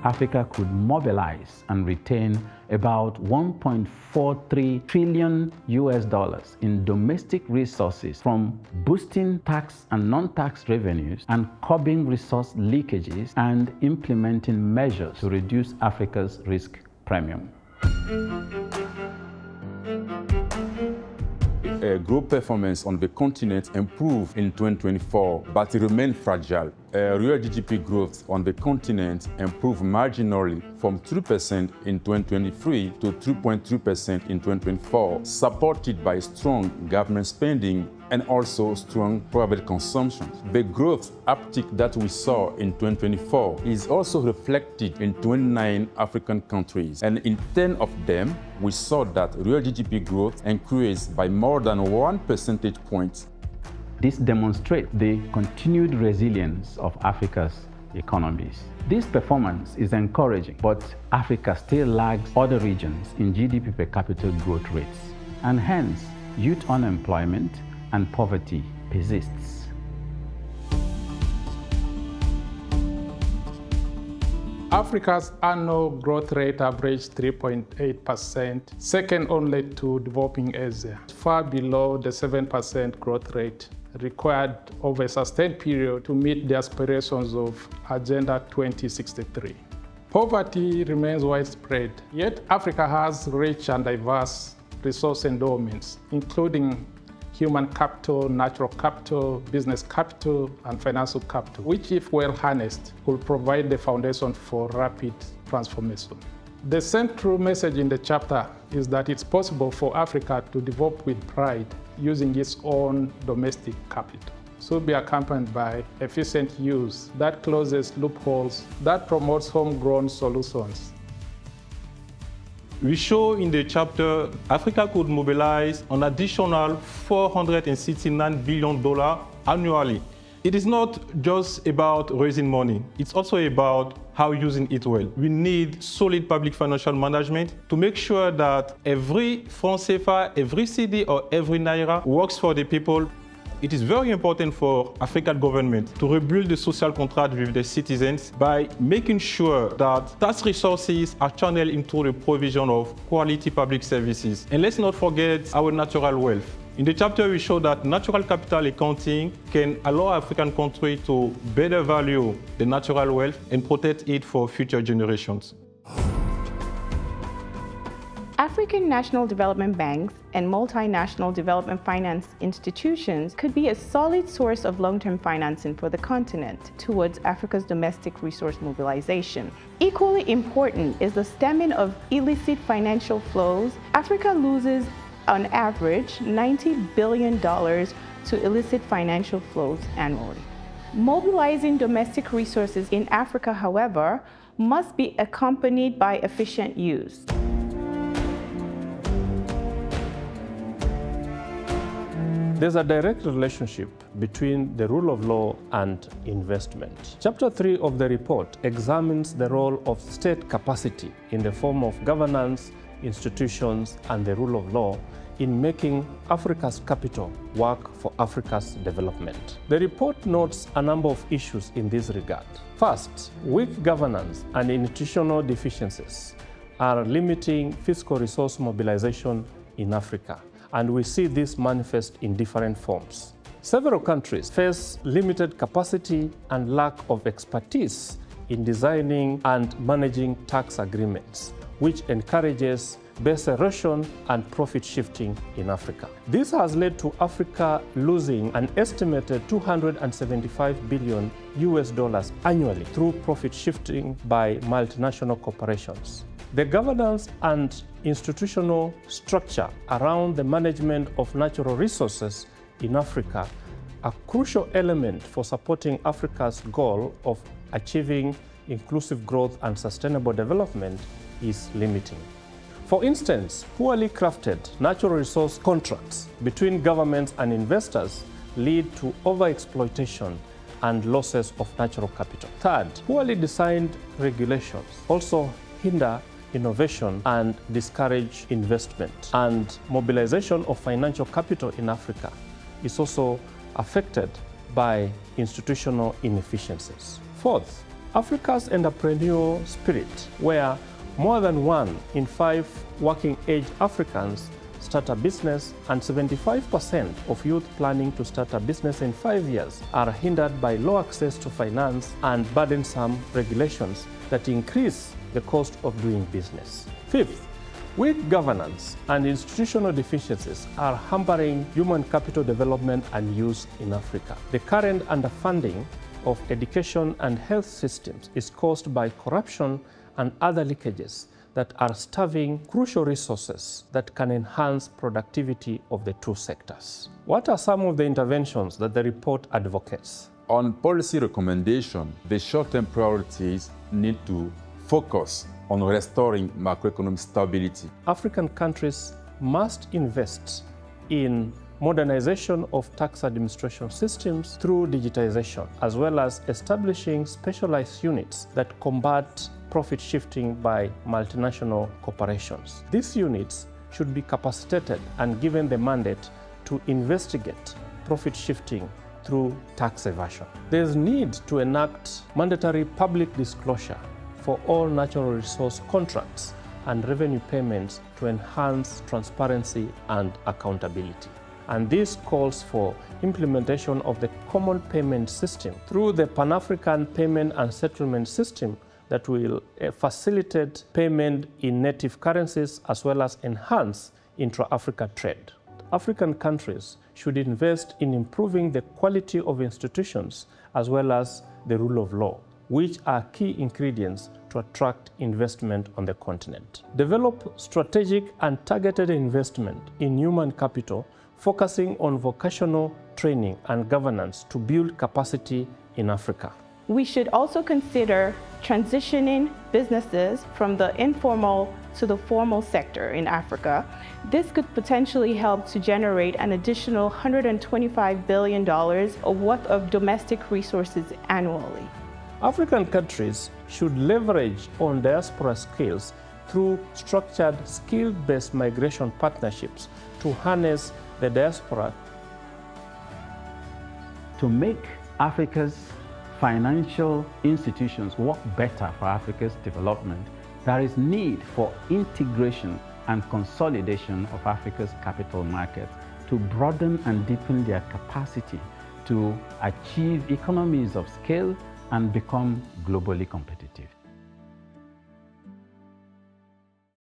Africa could mobilize and retain about $1.43 trillion in domestic resources from boosting tax and non-tax revenues and curbing resource leakages and implementing measures to reduce Africa's risk premium. Growth performance on the continent improved in 2024, but it remained fragile. Real GDP growth on the continent improved marginally from 2% in 2023 to 2.3% in 2024, supported by strong government spending and also strong private consumption. The growth uptick that we saw in 2024 is also reflected in 29 African countries, and in 10 of them, we saw that real GDP growth increased by more than 1 percentage point. This demonstrates the continued resilience of Africa's economies. This performance is encouraging, but Africa still lags other regions in GDP per capita growth rates, and hence youth unemployment and poverty persists. Africa's annual growth rate averaged 3.8%, second only to developing Asia, far below the 7% growth rate required over a sustained period to meet the aspirations of Agenda 2063. Poverty remains widespread, yet Africa has rich and diverse resource endowments, including human capital, natural capital, business capital, and financial capital, which, if well harnessed, will provide the foundation for rapid transformation. The central message in the chapter is that it's possible for Africa to develop with pride using its own domestic capital. So be accompanied by efficient use that closes loopholes, that promotes homegrown solutions. We show in the chapter Africa could mobilize an additional $469 billion annually. It is not just about raising money, it's also about how using it well. We need solid public financial management to make sure that every franc CFA, every CD or every Naira works for the people. It is very important for African government to rebuild the social contract with the citizens by making sure that tax resources are channeled into the provision of quality public services. And let's not forget our natural wealth. In the chapter, we show that natural capital accounting can allow African countries to better value the natural wealth and protect it for future generations. African national development banks and multinational development finance institutions could be a solid source of long-term financing for the continent towards Africa's domestic resource mobilization. Equally important is the stemming of illicit financial flows. Africa loses on average $90 billion to illicit financial flows annually. Mobilizing domestic resources in Africa, however, must be accompanied by efficient use. There's a direct relationship between the rule of law and investment. Chapter 3 of the report examines the role of state capacity in the form of governance, institutions, and the rule of law in making Africa's capital work for Africa's development. The report notes a number of issues in this regard. First, weak governance and institutional deficiencies are limiting fiscal resource mobilization in Africa, and we see this manifest in different forms. Several countries face limited capacity and lack of expertise in designing and managing tax agreements, which encourages base erosion and profit shifting in Africa. This has led to Africa losing an estimated $275 billion annually through profit shifting by multinational corporations. The governance and institutional structure around the management of natural resources in Africa, a crucial element for supporting Africa's goal of achieving inclusive growth and sustainable development, is limiting. For instance, poorly crafted natural resource contracts between governments and investors lead to overexploitation and losses of natural capital. Third, poorly designed regulations also hinder innovation and discourage investment. And mobilization of financial capital in Africa is also affected by institutional inefficiencies. Fourth, Africa's entrepreneurial spirit, where more than 1 in 5 working-age Africans start a business and 75% of youth planning to start a business in 5 years are hindered by low access to finance and burdensome regulations that increase the cost of doing business. Fifth, weak governance and institutional deficiencies are hampering human capital development and use in Africa. The current underfunding of education and health systems is caused by corruption and other leakages that are starving crucial resources that can enhance productivity of the two sectors. What are some of the interventions that the report advocates? On policy recommendation, the short-term priorities need to focus on restoring macroeconomic stability. African countries must invest in modernization of tax administration systems through digitization, as well as establishing specialized units that combat profit shifting by multinational corporations. These units should be capacitated and given the mandate to investigate profit shifting through tax evasion. There is need to enact mandatory public disclosure for all natural resource contracts and revenue payments to enhance transparency and accountability. And this calls for implementation of the common payment system through the Pan-African Payment and Settlement System that will facilitate payment in native currencies as well as enhance intra-Africa trade. African countries should invest in improving the quality of institutions as well as the rule of law, which are key ingredients to attract investment on the continent. Develop strategic and targeted investment in human capital, focusing on vocational training and governance to build capacity in Africa. We should also consider transitioning businesses from the informal to the formal sector in Africa. This could potentially help to generate an additional $125 billion worth of domestic resources annually. African countries should leverage on diaspora skills through structured skill-based migration partnerships to harness the diaspora. To make Africa's financial institutions work better for Africa's development, there is need for integration and consolidation of Africa's capital markets to broaden and deepen their capacity to achieve economies of scale and become globally competitive.